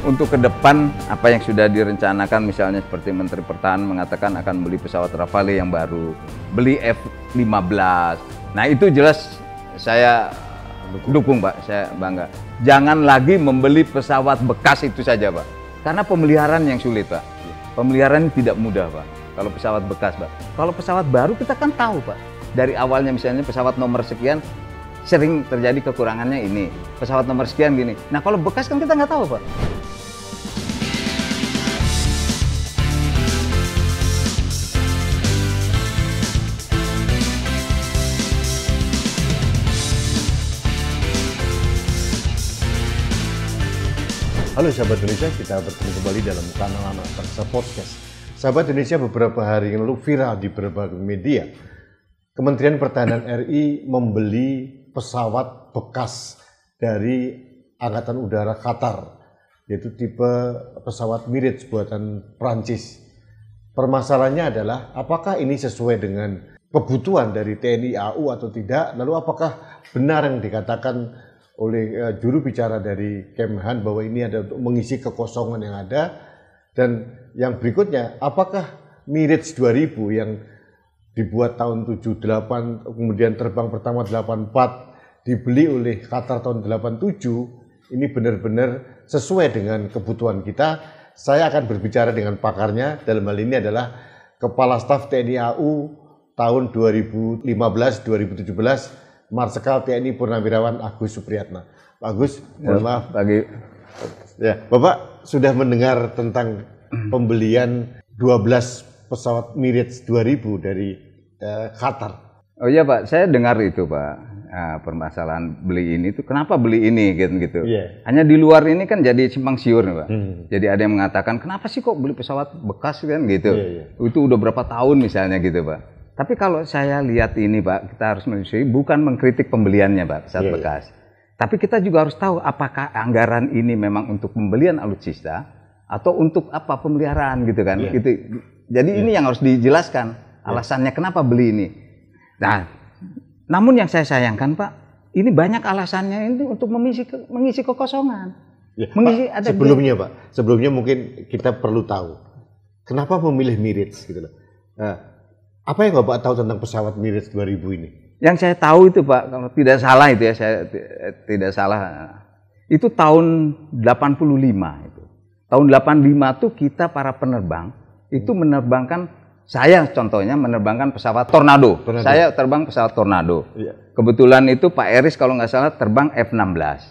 untuk ke depan apa yang sudah direncanakan, misalnya seperti Menteri Pertahanan mengatakan akan beli pesawat Rafale yang baru, beli F-15. Nah itu jelas saya dukung Pak, saya bangga. Jangan lagi membeli pesawat bekas itu saja Pak, karena pemeliharaan yang sulit Pak. Pemeliharaan tidak mudah Pak, kalau pesawat bekas Pak. Kalau pesawat baru kita kan tahu Pak, dari awalnya misalnya pesawat nomor sekian, sering terjadi kekurangannya ini, pesawat nomor sekian gini. Nah kalau bekas kan kita nggak tahu Pak. Halo sahabat Indonesia, kita bertemu kembali dalam kanal Anak Bangsa Podcast. Sahabat Indonesia, beberapa hari yang lalu viral di berbagai media, Kementerian Pertahanan RI membeli pesawat bekas dari Angkatan Udara Qatar, yaitu tipe pesawat Mirage buatan Prancis. Permasalahannya adalah apakah ini sesuai dengan kebutuhan dari TNI AU atau tidak, lalu apakah benar yang dikatakan oleh juru bicara dari Kemhan bahwa ini ada untuk mengisi kekosongan yang ada. Dan yang berikutnya, apakah Mirage 2000 yang dibuat tahun 78 kemudian terbang pertama 84 dibeli oleh Qatar tahun 87 ini benar-benar sesuai dengan kebutuhan kita? Saya akan berbicara dengan pakarnya, dalam hal ini adalah Kepala Staf TNI AU tahun 2015-2017 Marsikal TNI Purnawirawan Agus Supriyatna. Pak Agus, mohon maaf. Pagi. Ya, Bapak sudah mendengar tentang pembelian 12 pesawat Mirage 2000 dari Qatar. Oh iya Pak, saya dengar itu Pak. Nah, permasalahan beli ini tuh kenapa beli ini gitu. Yeah. Hanya di luar ini kan jadi simpang siur nih Pak. Jadi ada yang mengatakan kenapa sih kok beli pesawat bekas kan gitu. Itu udah berapa tahun misalnya gitu Pak. Tapi kalau saya lihat ini Pak, kita harus menyusui, bukan mengkritik pembeliannya Pak, pesawat bekas. Tapi kita juga harus tahu apakah anggaran ini memang untuk pembelian alutsista atau untuk apa pemeliharaan gitu kan. Gitu. Jadi ini yang harus dijelaskan alasannya kenapa beli ini. Nah, namun yang saya sayangkan Pak, ini banyak alasannya ini untuk mengisi kekosongan. Mengisi, Pak, ada sebelumnya Pak, sebelumnya mungkin kita perlu tahu kenapa memilih Mirage gitu loh. Nah, apa yang Bapak tahu tentang pesawat Mirage 2000 ini? Yang saya tahu itu Pak, kalau tidak salah itu ya, saya tidak salah, itu tahun 85 itu. Tahun 85 tuh kita para penerbang itu menerbangkan, saya contohnya menerbangkan pesawat Tornado. Saya terbang pesawat Tornado. Kebetulan itu Pak Eris kalau nggak salah terbang F-16.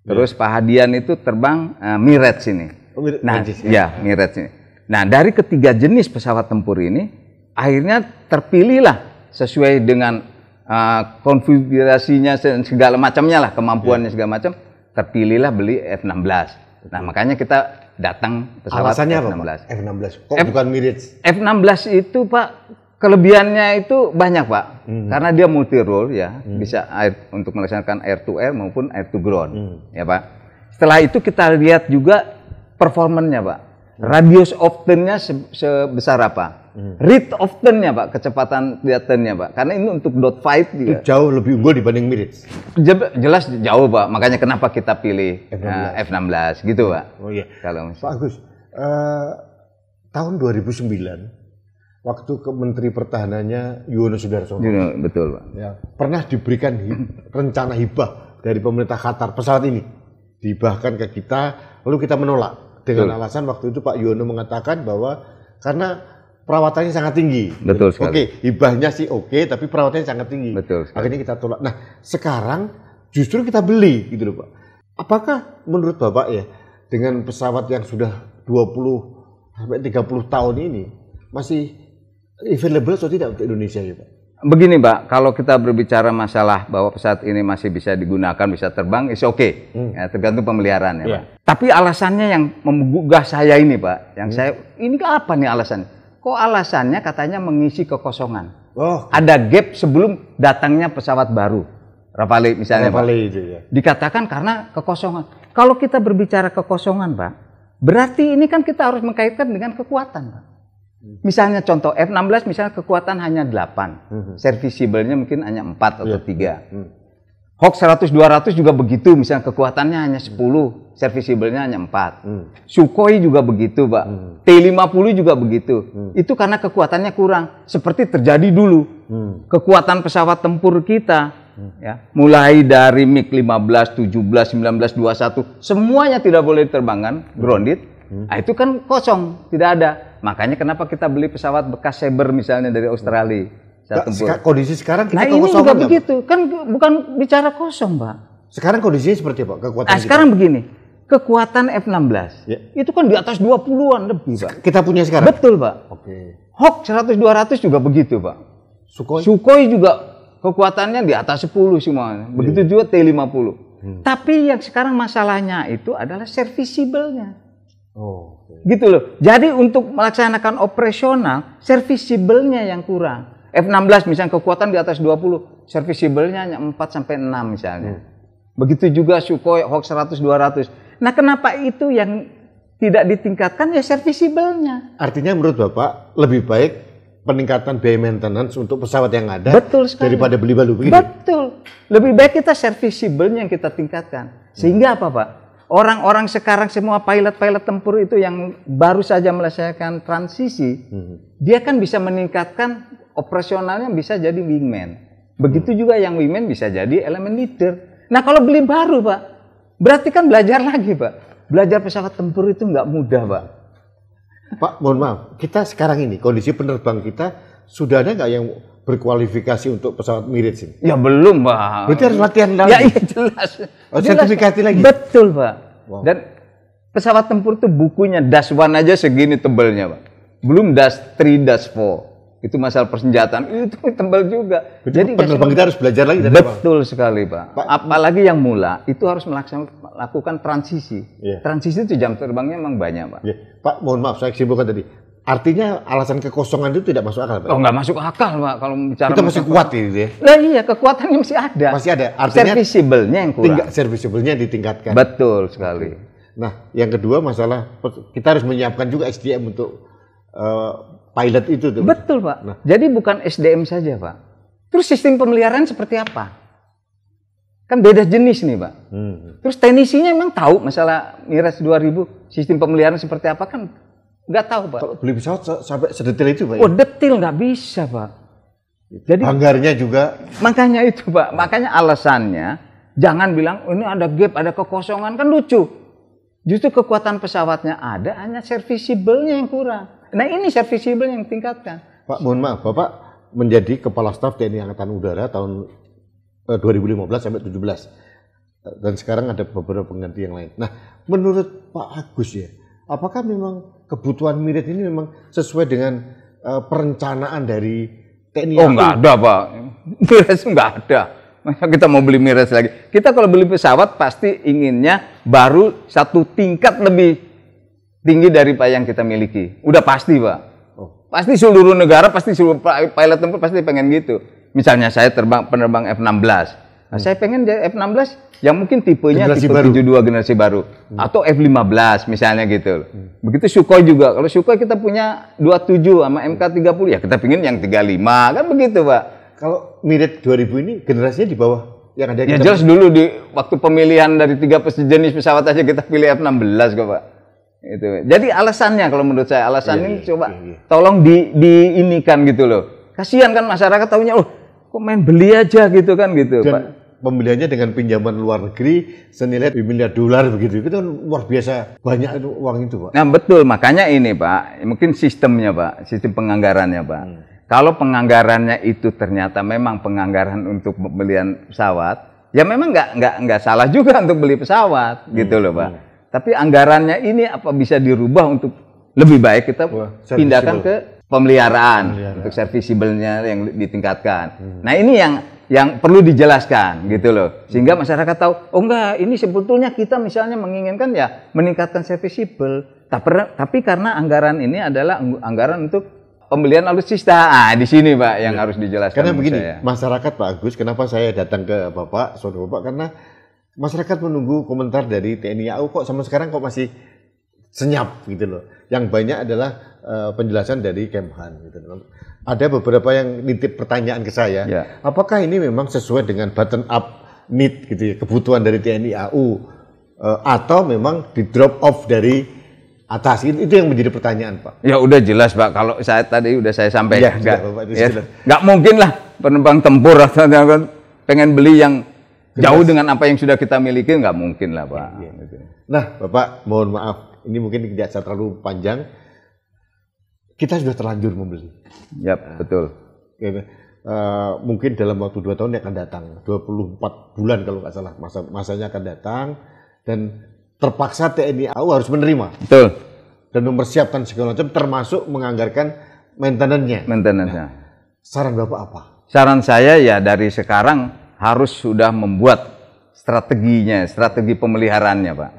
Terus Pak Hadian itu terbang Mirage ini. Mirage ini. Nah, dari ketiga jenis pesawat tempur ini, akhirnya terpilihlah sesuai dengan konfigurasinya segala macamnya lah, kemampuannya segala macam, terpilihlah beli F-16. Nah, makanya kita datang pesawat alasannya F-16. Apa, F-16? Kok bukan Mirage? F-16 itu Pak, kelebihannya itu banyak Pak. Karena dia multi role ya, bisa untuk melaksanakan air to air maupun air to ground. Ya Pak. Setelah itu kita lihat juga performanya Pak. Radius of turn-nya sebesar apa? Rate of turn-nya Pak, kecepatan turn-nya Pak. Karena ini untuk dot fight juga. Itu jauh lebih unggul dibanding Mirage. Jelas jauh Pak, makanya kenapa kita pilih F-16 gitu Pak. Oh iya. Kalau Pak Agus, tahun 2009 waktu ke Menteri Pertahanannya Yono Sudarsono. Betul Pak. Ya, pernah diberikan rencana hibah dari pemerintah Qatar pesawat ini. Dihibahkan ke kita, lalu kita menolak. Dengan alasan waktu itu Pak Yono mengatakan bahwa karena perawatannya sangat tinggi. Betul sekali. Oke, hibahnya sih oke, tapi perawatannya sangat tinggi. Betul sekali. Akhirnya kita tolak. Nah, sekarang justru kita beli gitu loh Pak. Apakah menurut Bapak ya, dengan pesawat yang sudah 20 sampai 30 tahun ini masih available atau tidak untuk Indonesia ya Pak? Begini Pak, kalau kita berbicara masalah bahwa pesawat ini masih bisa digunakan, bisa terbang, is oke. Ya, tergantung pemeliharaannya Pak. Tapi alasannya yang menggugah saya ini Pak, yang saya, ini apa nih alasannya? Kok alasannya katanya mengisi kekosongan? Ada gap sebelum datangnya pesawat baru. Rafale misalnya Rafale Pak. Itu ya. Dikatakan karena kekosongan. Kalau kita berbicara kekosongan Pak, berarti ini kan kita harus mengkaitkan dengan kekuatan Pak. Misalnya contoh F-16 misalnya kekuatan hanya 8, serviceable-nya mungkin hanya 4 atau 3. Hawk 100-200 juga begitu, misalnya kekuatannya hanya 10, serviceable-nya hanya 4. Sukhoi juga begitu, Pak. T-50 juga begitu. Itu karena kekuatannya kurang, seperti terjadi dulu. Kekuatan pesawat tempur kita, ya, mulai dari MiG-15, 17, 19, 21, semuanya tidak boleh diterbangkan, grounded. Nah, itu kan kosong, tidak ada. Makanya kenapa kita beli pesawat bekas Sabre misalnya dari Australia. Kondisi sekarang kita nah ini juga begitu, kan bukan bicara kosong, Pak. Sekarang kondisinya seperti apa? Kekuatan sekarang begini, kekuatan F-16 itu kan di atas 20-an lebih, Pak. Kita punya sekarang? Betul, Pak. Oke. Hawk 100-200 juga begitu, Pak. Sukhoi juga kekuatannya di atas 10 semuanya. Begitu juga T-50. Tapi yang sekarang masalahnya itu adalah serviceable-nya. Gitu loh. Jadi untuk melaksanakan operasional, serviceable-nya yang kurang. F-16 misalnya kekuatan di atas 20, serviceable-nya hanya 4 sampai 6 misalnya. Begitu juga Sukhoi, Hawk 100-200. Nah, kenapa itu yang tidak ditingkatkan? Ya serviceable-nya. Artinya menurut Bapak lebih baik peningkatan biaya maintenance untuk pesawat yang ada daripada beli baru begitu? Betul. Lebih baik kita serviceable-nya yang kita tingkatkan. Sehingga apa, Pak? Orang-orang sekarang semua pilot-pilot tempur itu yang baru saja menyelesaikan transisi, dia kan bisa meningkatkan operasionalnya, bisa jadi wingman. Begitu juga yang wingman bisa jadi elemen leader. Nah, kalau beli baru, Pak, berarti kan belajar lagi, Pak. Belajar pesawat tempur itu nggak mudah, Pak. Pak, mohon maaf, kita sekarang ini kondisi penerbang kita sudah ada nggak yang berkualifikasi untuk pesawat Mirage ini? Ya belum, Pak. Berarti harus latihan lagi. Ya iya jelas. Sertifikasi lagi. Betul, Pak. Wow. Dan pesawat tempur itu bukunya Dash 1 aja segini tebalnya, Pak. Belum Dash 3, Dash 4. Itu masalah persenjataan, itu tebal juga. Jadi penerbang kita harus belajar lagi. Betul sekali, Pak. Apalagi yang mula, itu harus melakukan transisi. Transisi itu jam terbangnya memang banyak, Pak. Pak, mohon maaf, saya simpulkan tadi. Artinya alasan kekosongan itu tidak masuk akal, Pak? Oh, nggak masuk akal, Pak. Kalau bicara kita masih kuat ini, ya? Nah iya, kekuatannya masih ada. Masih ada. Artinya serviceable-nya yang kurang. Serviceable-nya ditingkatkan. Betul sekali. Nah, yang kedua masalah kita harus menyiapkan juga SDM untuk pilot itu tuh. Betul, Pak. Nah, jadi bukan SDM saja, Pak. Terus sistem pemeliharaan seperti apa? Kan beda jenis nih, Pak. Terus teknisinya emang tahu masalah Mirage 2000 sistem pemeliharaan seperti apa kan? Nggak tahu, Pak. Kalau beli pesawat sampai sedetail itu, Pak? Oh, detail nggak bisa, Pak. Jadi hanggarnya juga. Makanya itu, Pak. Makanya alasannya jangan bilang ini ada gap, ada kekosongan, kan lucu. Justru kekuatan pesawatnya ada, hanya serviceable-nya yang kurang. Nah, ini serviceable yang tingkatkan. Pak, mohon maaf, Bapak menjadi Kepala Staf TNI Angkatan Udara tahun 2015 sampai 17. Dan sekarang ada beberapa pengganti yang lain. Nah, menurut Pak Agus ya, apakah memang kebutuhan Mirage ini memang sesuai dengan perencanaan dari TNI? Oh, nggak ada, Pak. Mirage nggak ada. Masa kita mau beli Mirage lagi? Kita kalau beli pesawat pasti inginnya baru satu tingkat lebih tinggi dari yang kita miliki. Udah pasti, Pak. Pasti seluruh negara, pasti seluruh pilot tempur pasti pengen gitu. Misalnya saya penerbang F-16. Nah, saya pengen F-16 yang mungkin tipenya generasi tipe baru. 72 generasi baru. Atau F-15 misalnya gitu. Begitu Sukhoi juga. Kalau Sukhoi kita punya 27 sama MK-30, ya kita pengen yang 35. Kan begitu, Pak. Kalau Mirage 2000 ini generasinya di bawah yang ada. Ya jelas dulu di waktu pemilihan dari 3 jenis pesawat aja kita pilih F-16 kok, Pak. Itu. Jadi alasannya kalau menurut saya alasannya coba tolong diinikan gitu loh. Kasihan kan masyarakat taunya kok main beli aja gitu kan gitu, dan Pak. Pembeliannya dengan pinjaman luar negeri senilai $2 miliar begitu. Itu kan luar biasa banyak uang itu, Pak. Nah, betul. Makanya ini, Pak, mungkin sistemnya, Pak, sistem penganggarannya, Pak. Kalau penganggarannya itu ternyata memang penganggaran untuk pembelian pesawat, ya memang nggak salah juga untuk beli pesawat gitu loh, Pak. Tapi anggarannya ini apa bisa dirubah untuk lebih baik kita pindahkan ke pemeliharaan untuk serviceable-nya yang ditingkatkan. Nah, ini yang perlu dijelaskan gitu loh. Sehingga masyarakat tahu, oh enggak, ini sebetulnya kita misalnya menginginkan ya meningkatkan serviceable. Tapi karena anggaran ini adalah anggaran untuk pembelian alutsista. Di sini, Pak, yang harus dijelaskan. Karena begini, masyarakat, Pak Agus, kenapa saya datang ke Bapak, saudara Bapak, karena masyarakat menunggu komentar dari TNI AU kok sampai sekarang kok masih senyap gitu loh. Yang banyak adalah penjelasan dari Kemhan gitu loh. Ada beberapa yang nitip pertanyaan ke saya. Apakah ini memang sesuai dengan button up need gitu ya, kebutuhan dari TNI AU atau memang di drop off dari atas, itu yang menjadi pertanyaan Pak. Ya udah jelas Pak, kalau saya tadi udah saya sampaikan, Ya, nggak mungkin lah penerbang tempur pengen beli yang jauh dengan apa yang sudah kita miliki, nggak mungkin lah Pak. Ya. Nah Bapak, mohon maaf, ini mungkin tidak terlalu panjang, kita sudah terlanjur membeli. Ya, betul. Mungkin dalam waktu 2 tahun yang akan datang, 24 bulan kalau nggak salah masanya akan datang, dan terpaksa TNI AU harus menerima. Betul. Dan mempersiapkan segala macam, termasuk menganggarkan maintenance-nya. Maintenance-nya. Saran Bapak apa? Saran saya ya dari sekarang harus sudah membuat strateginya, strategi pemeliharaannya Pak.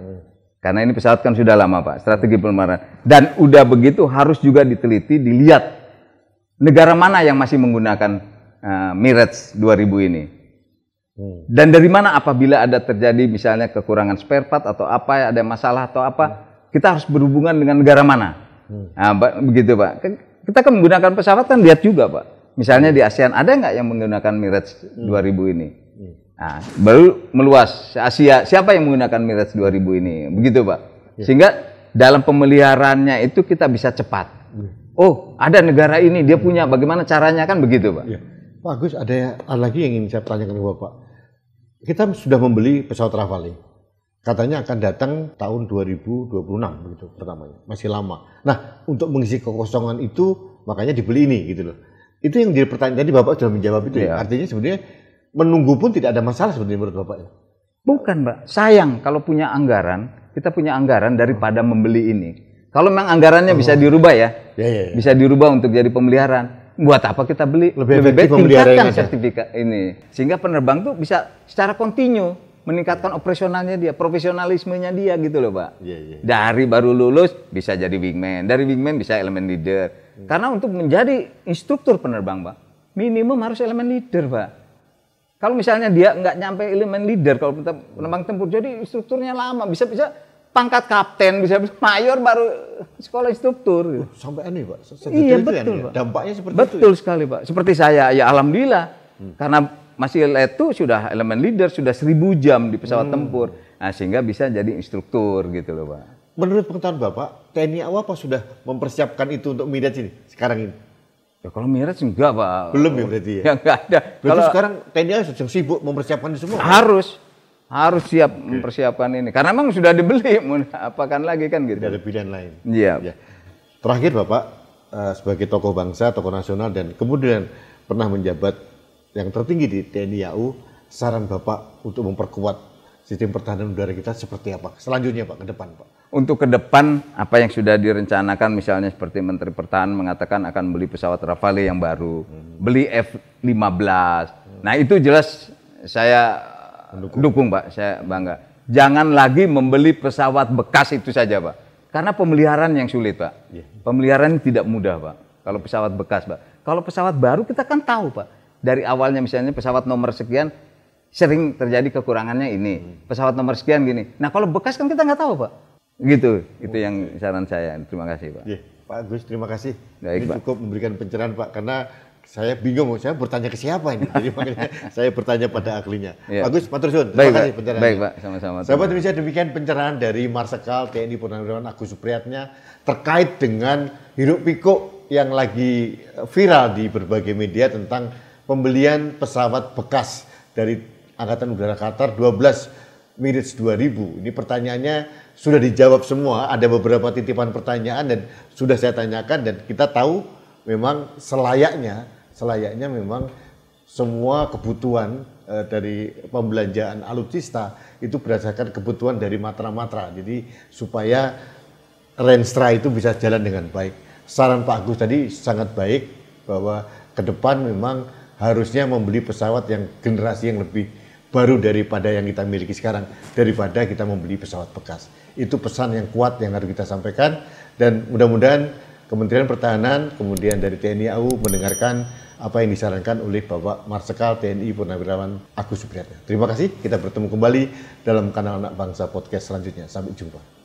Karena ini pesawat kan sudah lama Pak, strategi pemeliharaan. Dan udah begitu harus juga diteliti, dilihat negara mana yang masih menggunakan Mirage 2000 ini. Dan dari mana apabila ada terjadi misalnya kekurangan spare part atau apa, ada masalah atau apa, kita harus berhubungan dengan negara mana. Nah, begitu Pak. Kita kan menggunakan pesawat kan lihat juga Pak. Misalnya di ASEAN ada nggak yang menggunakan Mirage 2000 ini? Nah, baru meluas Asia, siapa yang menggunakan Mirage 2000 ini? Begitu Pak. Sehingga dalam pemeliharaannya itu kita bisa cepat. Oh, ada negara ini, dia punya, bagaimana caranya, kan begitu Pak. Pak Agus, ada lagi yang ingin saya tanyakan ke Bapak. Kita sudah membeli pesawat Rafale. Katanya akan datang tahun 2026 begitu pertamanya. Masih lama. Nah, untuk mengisi kekosongan itu makanya dibeli ini gitu loh. Itu yang jadi pertanyaan tadi, Bapak sudah menjawab itu ya. Artinya sebenarnya menunggu pun tidak ada masalah sebenarnya menurut Bapak ya. Bukan, Mbak. Sayang kalau punya anggaran, kita punya anggaran daripada membeli ini. Kalau memang anggarannya bisa dirubah ya. Bisa dirubah untuk jadi pemeliharaan. Buat apa kita beli? Lebih baik tingkatkan sertifikat ini. Sehingga penerbang tuh bisa secara kontinu meningkatkan operasionalnya dia, profesionalismenya dia gitu loh Pak. Dari baru lulus bisa jadi wingman, dari wingman bisa elemen leader. Karena untuk menjadi instruktur penerbang Pak, minimum harus elemen leader Pak. Kalau misalnya dia nggak nyampe elemen leader, kalau penerbang tempur jadi instrukturnya lama, bisa pangkat kapten, bisa mayor baru sekolah instruktur. Sampai aneh Pak. Iya betul Pak. Dampaknya seperti itu. Betul sekali Pak. Seperti saya, ya alhamdulillah. Karena masih itu sudah elemen leader, sudah 1000 jam di pesawat tempur. Nah, sehingga bisa jadi instruktur gitu loh Pak. Menurut pengetahuan Bapak, TNI AU apa sudah mempersiapkan itu untuk Mirage ini sekarang ini? Ya, kalau Mirage enggak Pak. Belum ya berarti ya? Ya enggak ada. Berarti kalau sekarang TNI AU sedang sibuk mempersiapkan itu semua? Harus siap mempersiapkan ini. Karena memang sudah dibeli, mau apakan lagi kan gitu. Tidak ada pilihan lain. Iya. Ya. Terakhir Bapak, sebagai tokoh bangsa, tokoh nasional, dan kemudian pernah menjabat yang tertinggi di TNI AU, saran Bapak untuk memperkuat sistem pertahanan udara kita seperti apa? Selanjutnya Pak, ke depan Pak. Untuk ke depan, apa yang sudah direncanakan, misalnya seperti Menteri Pertahanan mengatakan akan beli pesawat Rafale yang baru, beli F-15. Nah itu jelas saya dukung Pak, saya bangga. Jangan lagi membeli pesawat bekas itu saja Pak. Karena pemeliharaan yang sulit Pak. Pemeliharaan tidak mudah Pak. Kalau pesawat bekas Pak. Kalau pesawat baru kita kan tahu Pak. Dari awalnya misalnya pesawat nomor sekian sering terjadi kekurangannya ini. Pesawat nomor sekian gini. Nah kalau bekas kan kita nggak tahu Pak. Gitu, itu yang saran saya. Terima kasih Pak. Pak Agus, terima kasih. Baik, ini Pak. Cukup memberikan pencerahan Pak, karena saya bingung, saya bertanya ke siapa ini. Jadi makanya saya bertanya pada ahlinya. Pak Agus, matur suwun. Terima kasih pencerahannya. Baik Pak, sama-sama. Sahabat Indonesia, demikian pencerahan dari Marsikal TNI Purnawirawan Agus Supriyatna terkait dengan hiruk pikuk yang lagi viral di berbagai media tentang pembelian pesawat bekas dari Angkatan Udara Qatar 12 Mirage 2000. Ini pertanyaannya sudah dijawab semua, ada beberapa titipan pertanyaan dan sudah saya tanyakan, dan kita tahu memang selayaknya memang semua kebutuhan dari pembelanjaan alutsista itu berdasarkan kebutuhan dari matra-matra. Jadi supaya Renstra itu bisa jalan dengan baik. Saran Pak Agus tadi sangat baik, bahwa ke depan memang harusnya membeli pesawat yang generasi yang lebih baru daripada yang kita miliki sekarang, daripada kita membeli pesawat bekas. Itu pesan yang kuat yang harus kita sampaikan, dan mudah-mudahan Kementerian Pertahanan, kemudian dari TNI AU mendengarkan apa yang disarankan oleh Bapak Marsikal TNI Purnawirawan Agus Supriyatna. Terima kasih, kita bertemu kembali dalam kanal Anak Bangsa Podcast selanjutnya. Sampai jumpa.